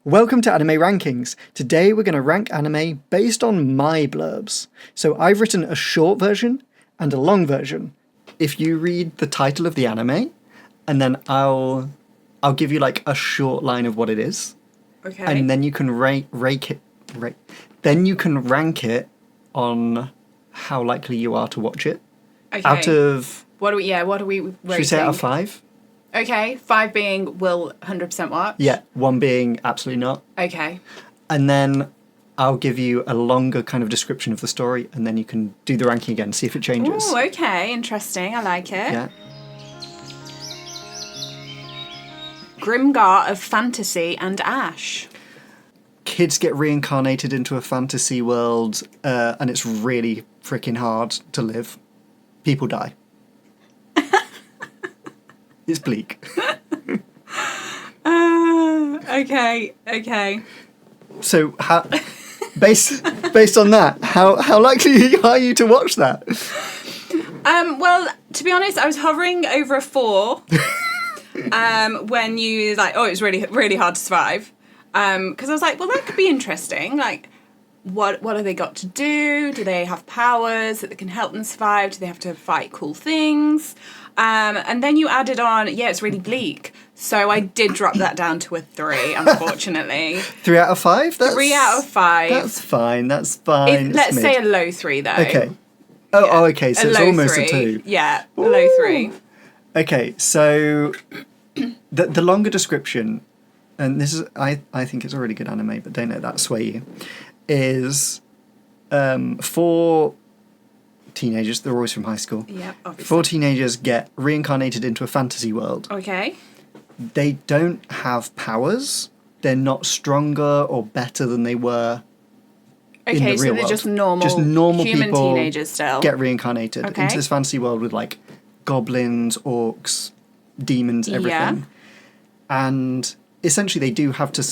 Welcome to Anime Rankings. Today we're going to rank anime based on my blurbs. So I've written a short version and a long version. If you read the title of the anime, and then I'll give you like a short line of what it is. Okay. And then you can then you can rank it on how likely you are to watch it. Okay. Out of what are we rating? should we say out of 5? Okay, 5 being will 100% watch. Yeah, 1 being absolutely not. Okay. And then I'll give you a longer kind of description of the story, and then you can do the ranking again, see if it changes. Oh, okay, interesting. I like it. Yeah. Grimgar of Fantasy and Ash. Kids get reincarnated into a fantasy world, and it's really freaking hard to live. People die. It's bleak. Okay. So, based on that, how likely are you to watch that? Well, to be honest, I was hovering over a 4 when you it's really, really hard to survive. Because I was like, well, that could be interesting. Like, what have they got to do? Do they have powers that can help them survive? Do they have to fight cool things? And then you added on, it's really bleak. So I did drop that down to a 3, unfortunately. 3 out of 5? 3 out of 5. That's fine. Let's say a low 3, though. Okay. Oh, okay. So it's almost 3. A 2. Yeah, Ooh. A low 3. Okay, so the longer description, and this is I think it's a really good anime, but don't let that sway you, is 4 teenagers, they're always from high school. Yeah, obviously. 4 teenagers get reincarnated into a fantasy world. Okay. They don't have powers. They're not stronger or better than they were in the real so they're world. just normal human people teenagers still. Get reincarnated into this fantasy world with like goblins, orcs, demons, everything. Yeah. And essentially they do have to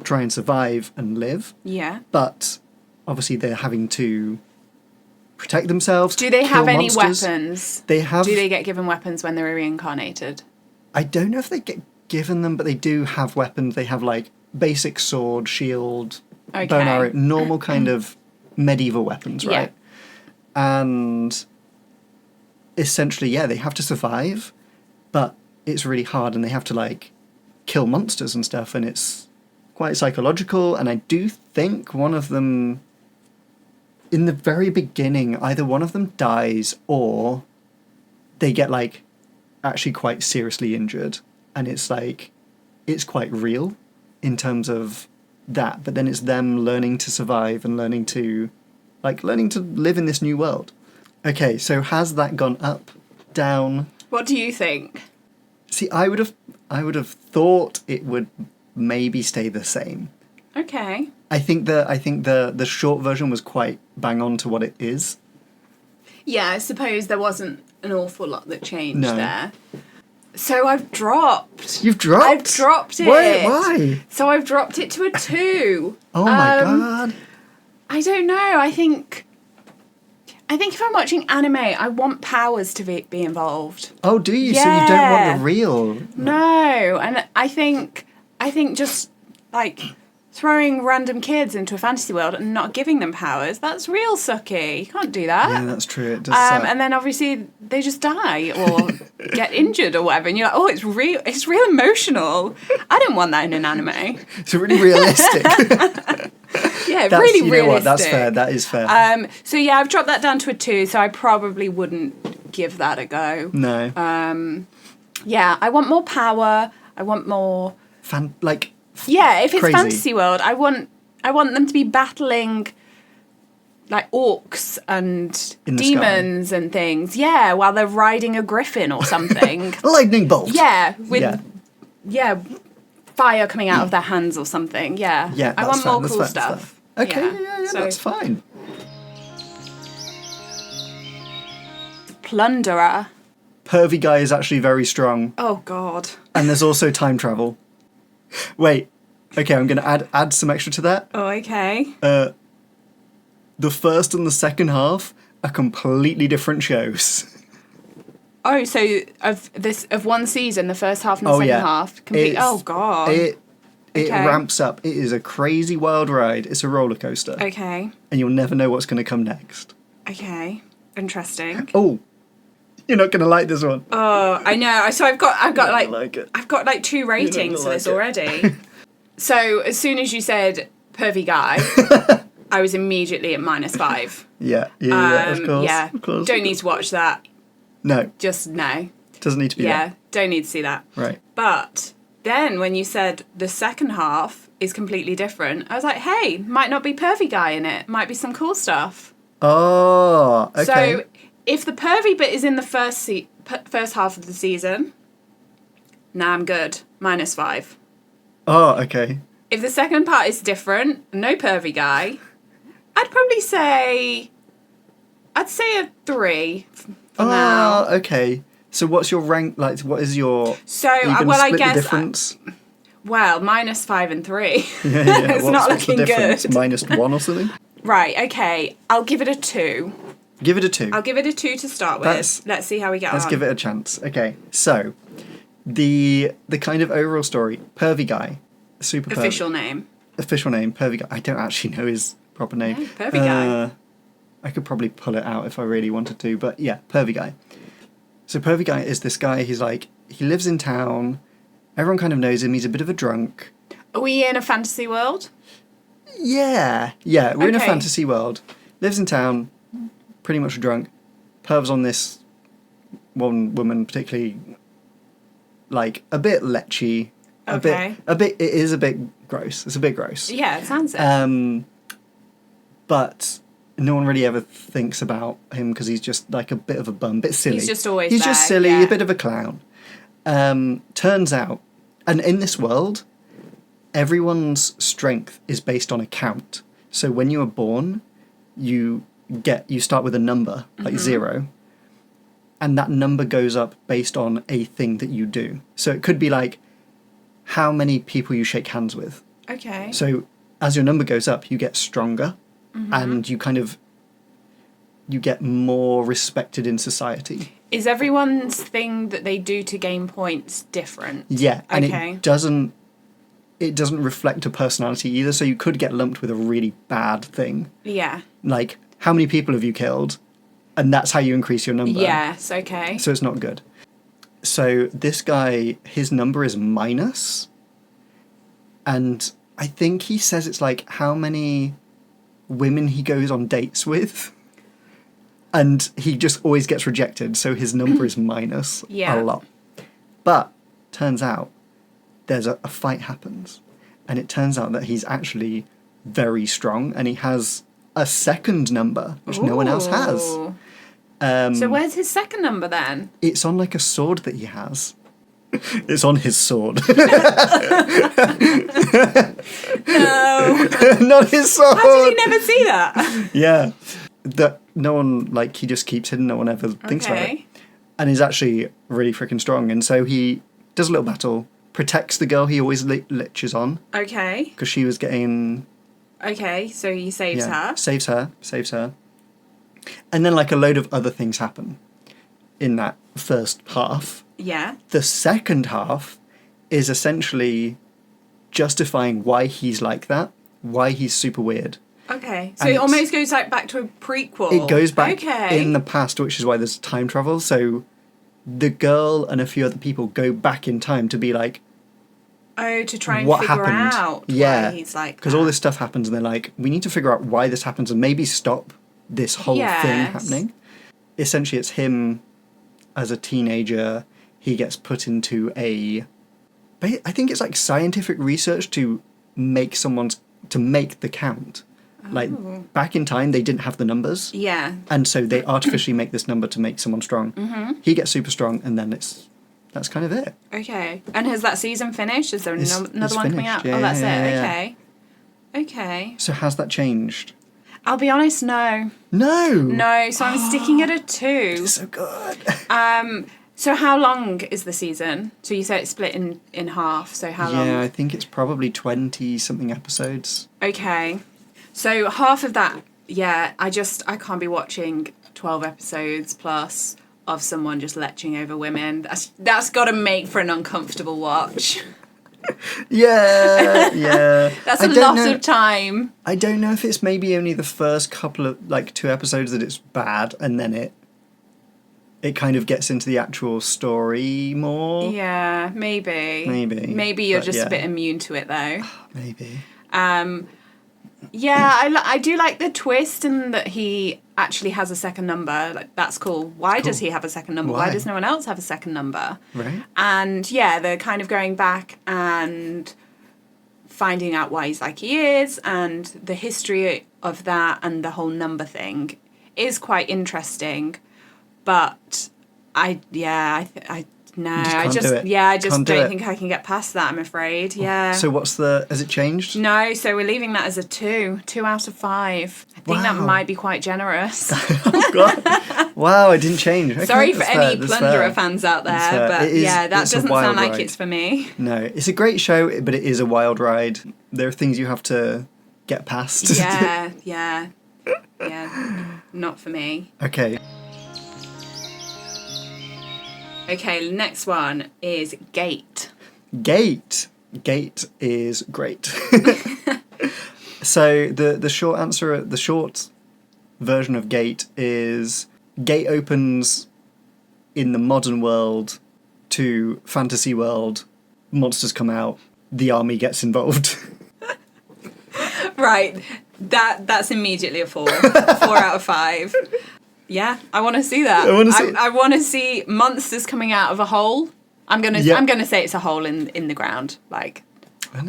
try and survive and live. Yeah. But obviously they're having to protect themselves. Do they have any monsters. Weapons? They have. Do they get given weapons when they're reincarnated? I don't know if they get given them, but they do have weapons. They have like basic sword, shield, bow and arrow, normal kind of medieval weapons, right? Yeah. And essentially, they have to survive, but it's really hard, and they have to like kill monsters and stuff, and it's quite psychological. And I do think one of them, in the very beginning, either one of them dies or they get like actually quite seriously injured, and it's like it's quite real in terms of that, but then it's them learning to survive and learning to live in this new world. Okay, so has that gone up, down? What do you think? See, I would have thought it would maybe stay the same. Okay. I think the short version was quite bang on to what it is. Yeah, I suppose there wasn't an awful lot that changed there. So I've dropped. You've dropped? I've dropped it. Why? So I've dropped it to a 2. Oh my god. I don't know. I think if I'm watching anime, I want powers to be involved. Oh, do you? Yeah. So you don't want the real? No, and I think just like throwing random kids into a fantasy world and not giving them powers, that's real sucky. You can't do that. Yeah, that's true. It does suck. And then obviously they just die or get injured or whatever, and you're like, oh, it's real emotional. I don't want that in an anime. It's really realistic. Yeah, really realistic. You know what? That's fair. That is fair. So yeah, I've dropped that down to a 2, so I probably wouldn't give that a go. No. Yeah, I want more power. I want more... if it's crazy. fantasy world, I want them to be battling like orcs and demons and things. Yeah, while they're riding a griffin or something. Lightning bolt. Yeah, with fire coming out of their hands or something. Yeah. Yeah, I want more cool stuff. stuff. Okay, yeah, so, that's fine. Plunderer. Pervy guy is actually very strong. Oh god. And there's also time travel. Wait. Okay, I'm going to add some extra to that. Oh, okay. The first and the second half are completely different shows. Oh, so of one season, the first half and the second half, complete. Oh god. It ramps up. It is a crazy wild ride. It's a roller coaster. Okay. And you'll never know what's going to come next. Okay. Interesting. Oh, you're not going to like this one. Oh, I know. So I've got like it. I've got like 2 ratings for this already. So as soon as you said pervy guy, I was immediately at -5. Yeah, of course. Yeah. Of course. Don't need to watch that. No. Just no. Doesn't need to be Yeah, there. don't need to see that. Right. But then when you said the second half is completely different, I was like, hey, might not be pervy guy in it. Might be some cool stuff. Oh, okay. So if the pervy bit is in the first half of the season, I'm good. -5. Oh, okay. If the second part is different, no pervy guy, I'd probably say... I'd say a 3 for now. Okay. So what's your rank? Like, what is your... So, are you gonna I split guess... the difference? Well, -5 and 3. Yeah. It's not looking good. -1 or something? Right, okay. I'll give it a 2. Give it a 2. I'll give it a 2 to start with. Let's see how we get on. Let's give it a chance. Okay, so the kind of overall story, pervy guy, super pervy. Official name, pervy guy. I don't actually know his proper name. No, pervy guy. I could probably pull it out if I really wanted to, but yeah, pervy guy. So pervy guy is this guy, he's like, he lives in town, everyone kind of knows him, he's a bit of a drunk. Are we in a fantasy world? Yeah, we're in a fantasy world. Lives in town, pretty much drunk. Perv's on this one woman, particularly, like, a bit lechy. Okay. It is a bit gross. It's a bit gross. Yeah, it sounds it. But no one really ever thinks about him because he's just like a bit of a bum, bit silly. He's just always He's there, just silly, yeah. a bit of a clown. Turns out, and in this world, everyone's strength is based on a count. So when you are born, you start with a number, like 0, and that number goes up based on a thing that you do. So it could be like how many people you shake hands with. Okay. So as your number goes up, you get stronger, and you get more respected in society. Is everyone's thing that they do to gain points different? Yeah, and Okay. it doesn't reflect a personality either, so you could get lumped with a really bad thing. Yeah. Like, how many people have you killed? And that's how you increase your number. Yes, okay. So it's not good. So this guy, his number is -, and I think he says it's like how many women he goes on dates with, and he just always gets rejected, so his number is minus Yeah. a lot. But turns out there's a fight happens, and it turns out that he's actually very strong, and he has a second number which no one else has. Ooh. So where's his second number then? It's on like a sword that he has. It's on his sword. No. Not his sword. How did he never see that? Yeah. That no one, like, he just keeps hidden, no one ever thinks about it. And he's actually really freaking strong. And so he does a little battle, protects the girl he always liches on. Okay. Because she was getting... Okay, so he saves her. Saves her. And then, like, a load of other things happen in that first half. Yeah. The second half is essentially justifying why he's like that, why he's super weird. Okay, so And it almost goes like back to a prequel. It goes back Okay. in the past, which is why there's time travel. So the girl and a few other people go back in time to be like, Oh, to try and what figure happened? out Yeah, why he's like because all this stuff happens, and they're like, we need to figure out why this happens and maybe stop this whole thing happening. Essentially, it's him as a teenager. He gets put into I think it's like scientific research to make the count. Like, back in time, they didn't have the numbers. Yeah. And so they artificially make this number to make someone strong. Mm-hmm. He gets super strong, and then that's kind of it. Okay. And has that season finished? Is there another one coming out? Yeah, oh, that's yeah, it. yeah. Okay. Okay. So has that changed? I'll be honest, no. No! No, so I'm sticking at a 2. It's so good. So how long is the season? So you said it's split in half, so how long? Yeah, I think it's probably 20-something episodes. Okay. So half of that, yeah, I can't be watching 12 episodes plus of someone just leching over women. That's got to make for an uncomfortable watch. Yeah. That's a lot of time. I don't know if it's maybe only the first couple of, like, 2 episodes that it's bad, and then it kind of gets into the actual story more. Yeah, maybe. Maybe you're just a bit immune to it, though. Maybe. Yeah, I do like the twist in that he actually has a second number. Like, that's cool. Why does he have a second number? Why does no one else have a second number? Right. And yeah, they're kind of going back and finding out why he's like he is, and the history of that and the whole number thing is quite interesting. But I just don't think I can get past that, I'm afraid. Yeah. So has it changed? No, so we're leaving that as a 2 out of 5. I think that might be quite generous. Oh, God. Wow, it didn't change. Okay, sorry for any Plunderer fans out there, but that doesn't sound like it's for me. No, it's a great show, but it is a wild ride. There are things you have to get past. Yeah, not for me. Okay. Okay, next one is Gate. Gate is great. So the short version of Gate is Gate opens in the modern world to fantasy world. Monsters come out. The army gets involved. Right. That's immediately a 4. 4 out of 5. Yeah, I want to see that. I want to see monsters coming out of a hole. I'm gonna say it's a hole in the ground, like,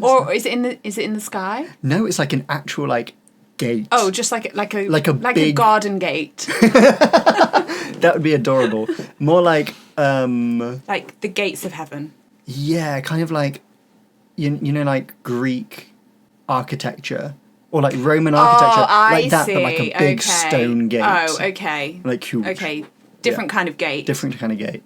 or is it in the sky? No, it's like an actual like gate. Oh, just like a garden gate. That would be adorable. More like like the gates of heaven. Yeah, kind of like you know, like Greek architecture. Or like Roman architecture, like that, but like a big stone gate. Oh, okay. Like huge. Okay, different kind of gate. Different kind of gate.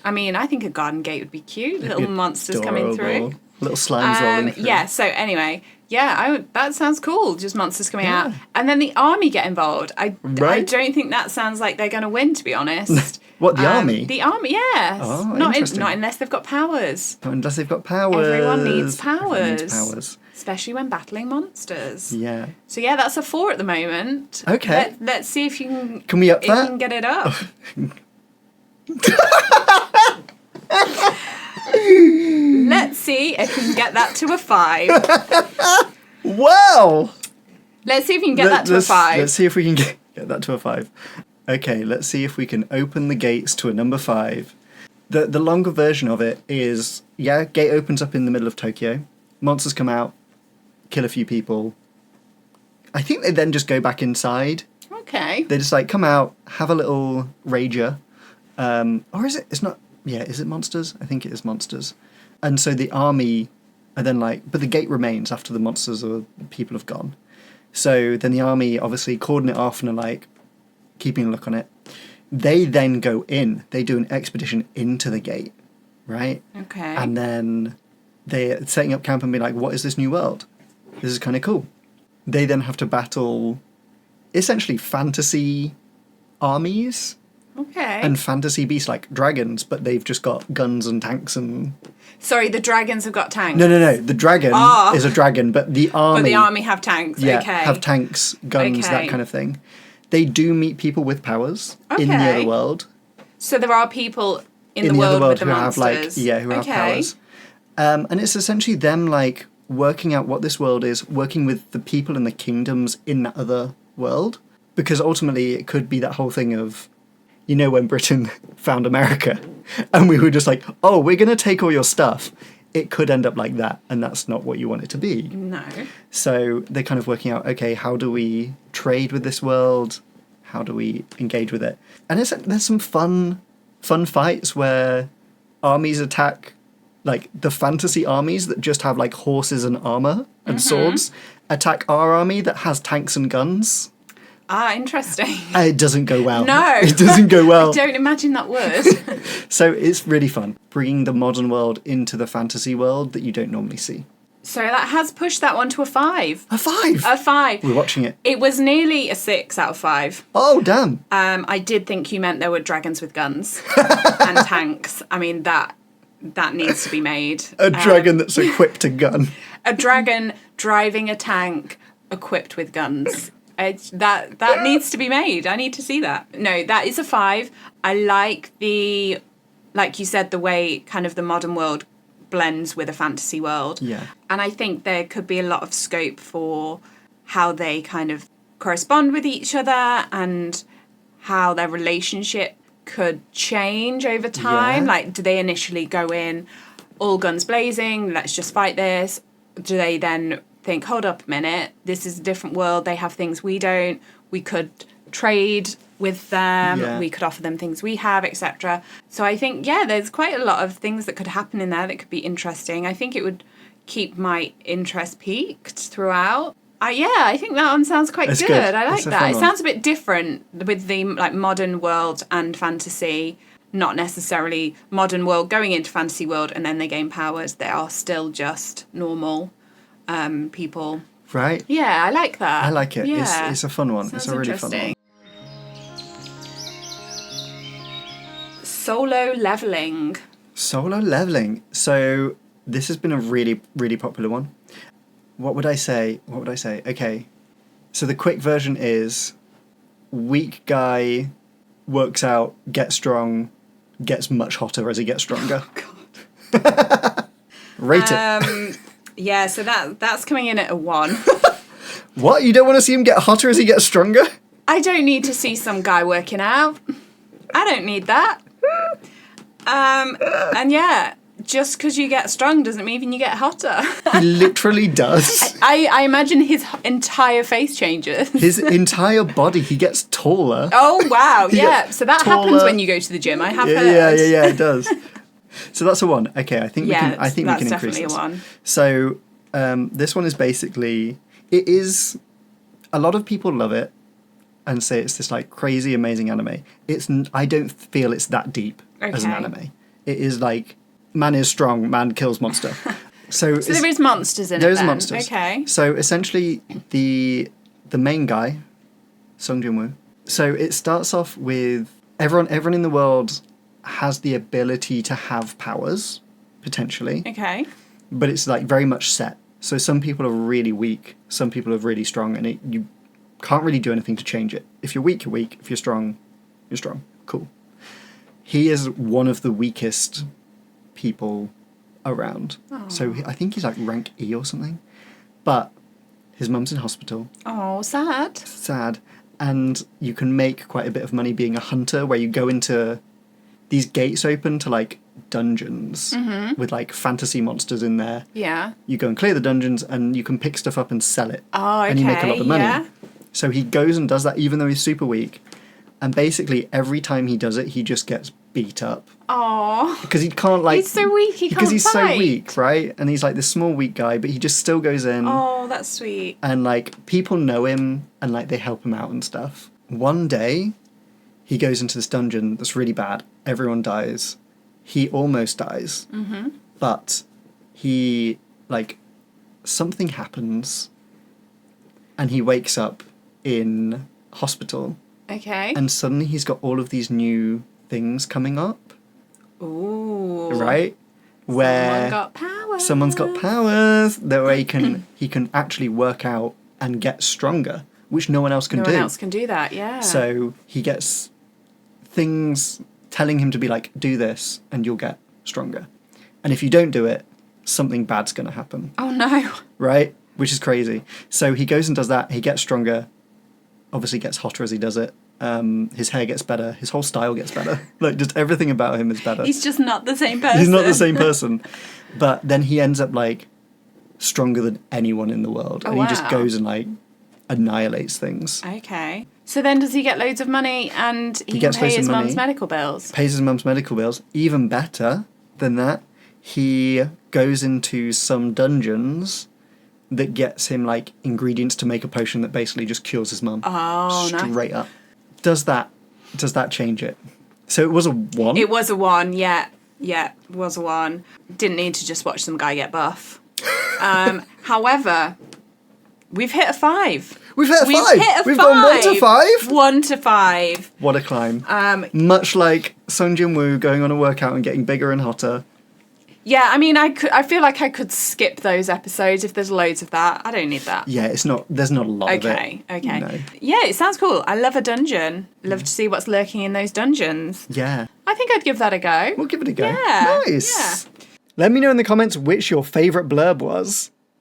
I mean, I think a garden gate would be cute. Little monsters coming through. Little slimes rolling through. Yeah. So anyway, that sounds cool. Just monsters coming out, and then the army get involved. I don't think that sounds like they're going to win, to be honest. What, the army? The army, yes. Oh, not unless they've got powers. Not unless they've got powers. Everyone needs powers. Especially when battling monsters. Yeah. So yeah, that's a 4 at the moment. Okay. Let's see if you can. Can we up that? You can get it up. Let's see if you can get that to a 5. Wow. Let's see if you can get that to a 5. Let's see if we can get that to a 5. Okay, let's see if we can open the gates to a number 5. The longer version of it is, gate opens up in the middle of Tokyo. Monsters come out, kill a few people. I think they then just go back inside. Okay. They just like come out, have a little rager. Or is it? It's not. Yeah, is it monsters? I think it is monsters. And so the army are then like, but the gate remains after the monsters or people have gone. So then the army obviously cordon it off and are like keeping a look on it. They then go in. They do an expedition into the gate, right? Okay. And then they're setting up camp and be like, what is this new world? This is kind of cool. They then have to battle essentially fantasy armies. Okay. And fantasy beasts like dragons, but they've just got guns and tanks and... Sorry, the dragons have got tanks? No. The dragon is a dragon, but the army... But the army have tanks, okay. have tanks, guns, that kind of thing. They do meet people with powers in the other world. So there are people in the world with the monsters. Who have powers. And it's essentially them like working out what this world is, working with the people and the kingdoms in that other world. Because ultimately it could be that whole thing of, you know, when Britain found America and we were just like, oh, we're going to take all your stuff. It could end up like that, and that's not what you want it to be. No. So they're kind of working out, okay, how do we trade with this world? How do we engage with it? And there's some fun fights where armies attack, like the fantasy armies that just have like horses and armor and swords, attack our army that has tanks and guns. Ah, interesting. It doesn't go well. No. It doesn't go well. I don't imagine that would. So it's really fun, bringing the modern world into the fantasy world that you don't normally see. So that has pushed that one to a 5. A 5? A 5. We're watching it. It was nearly a 6 out of 5. Oh, damn. I did think you meant there were dragons with guns and tanks. I mean, that that needs to be made. A dragon that's equipped a gun. A dragon driving a tank equipped with guns. That needs to be made. I need to see that. No, that is a 5. I like like you said, the way kind of the modern world blends with a fantasy world. Yeah. And I think there could be a lot of scope for how they kind of correspond with each other and how their relationship could change over time. Yeah. Like, do they initially go in all guns blazing, let's just fight this? Do they then think, hold up a minute, this is a different world, they have things we don't, we could trade with them, we could offer them things we have, etc. So I think, there's quite a lot of things that could happen in there that could be interesting. I think it would keep my interest peaked throughout. I think that one sounds quite good. I like that. It sounds a bit different with the like modern world and fantasy, not necessarily modern world going into fantasy world and then they gain powers. They are still just normal people. Right? Yeah, I like that. I like it. Yeah. It's a fun one. Sounds it's a really fun one. Solo leveling. Solo leveling. So this has been a really, really popular one. What would I say? Okay. So the quick version is weak guy works out, gets strong, gets much hotter as he gets stronger. Oh, God. Rate it. Yeah, so that's coming in at a 1. What? You don't want to see him get hotter as he gets stronger? I don't need to see some guy working out. I don't need that. And yeah, just because you get strong doesn't mean you get hotter. He literally does. I imagine his entire face changes. His entire body, he gets taller. Oh, wow, yeah. So that happens when you go to the gym, I have heard. Yeah, it does. So that's a 1. Okay, I think we can increase that's definitely this. A 1. So this one is basically, it is, a lot of people love it and say it's this like crazy amazing anime. I don't feel it's that deep as an anime. It is like, man is strong, man kills monster. So there is monsters in it. There's monsters. Okay. So essentially the main guy, Sung Jin-woo. So it starts off with everyone in the world has the ability to have powers, potentially. Okay. But it's like very much set. So some people are really weak, some people are really strong, and you can't really do anything to change it. If you're weak, you're weak. If you're strong, you're strong. Cool. He is one of the weakest people around. Oh. So I think he's like rank E or something. But his mum's in hospital. Oh, sad. Sad. And you can make quite a bit of money being a hunter, where you go into these gates open to like dungeons with like fantasy monsters in there. Yeah. You go and clear the dungeons and you can pick stuff up and sell it. Oh, okay. And you make a lot of money. Yeah. So he goes and does that even though he's super weak. And basically every time he does it, he just gets beat up. Oh. Because he can't like... He's so weak, he can't Because he's fight. so weak, right? And he's like this small weak guy, but he just still goes in. Oh, that's sweet. And like people know him and like they help him out and stuff. One day, he goes into this dungeon that's really bad. Everyone dies. He almost dies. Mm-hmm. But he, like, something happens and he wakes up in hospital. Okay. And suddenly he's got all of these new things coming up. Ooh. Right? Where someone's got powers. That way he can actually work out and get stronger, which no one else can do. No one else can do that, yeah. So he gets things telling him to be like, do this and you'll get stronger. And if you don't do it, something bad's going to happen. Oh, no. Right? Which is crazy. So he goes and does that. He gets stronger. Obviously gets hotter as he does it. His hair gets better. His whole style gets better. Like, just everything about him is better. He's just not the same person. He's not the same person. But then he ends up, like, stronger than anyone in the world. Oh, and wow. he just goes and, like, annihilates things. Okay. So then does he get loads of money and he can pay his mum's medical bills? Pays his mum's medical bills. Even better than that, he goes into some dungeons that gets him, like, ingredients to make a potion that basically just cures his mum. Oh, Straight up. Does that change it? So it was a 1? It was a 1, yeah. Yeah, it was a 1. Didn't need to just watch some guy get buff. However, we've hit a 5. We've hit a 5? We've 5. gone 1 to 5? 1 to 5. What a climb. Much like Sung Jin-woo going on a workout and getting bigger and hotter, Yeah, I mean, I feel like I could skip those episodes if there's loads of that. I don't need that. Yeah, there's not a lot of it. Okay. No. Yeah, it sounds cool. I love a dungeon. Love to see what's lurking in those dungeons. Yeah. I think I'd give that a go. We'll give it a go. Yeah. Nice. Yeah. Let me know in the comments which your favourite blurb was.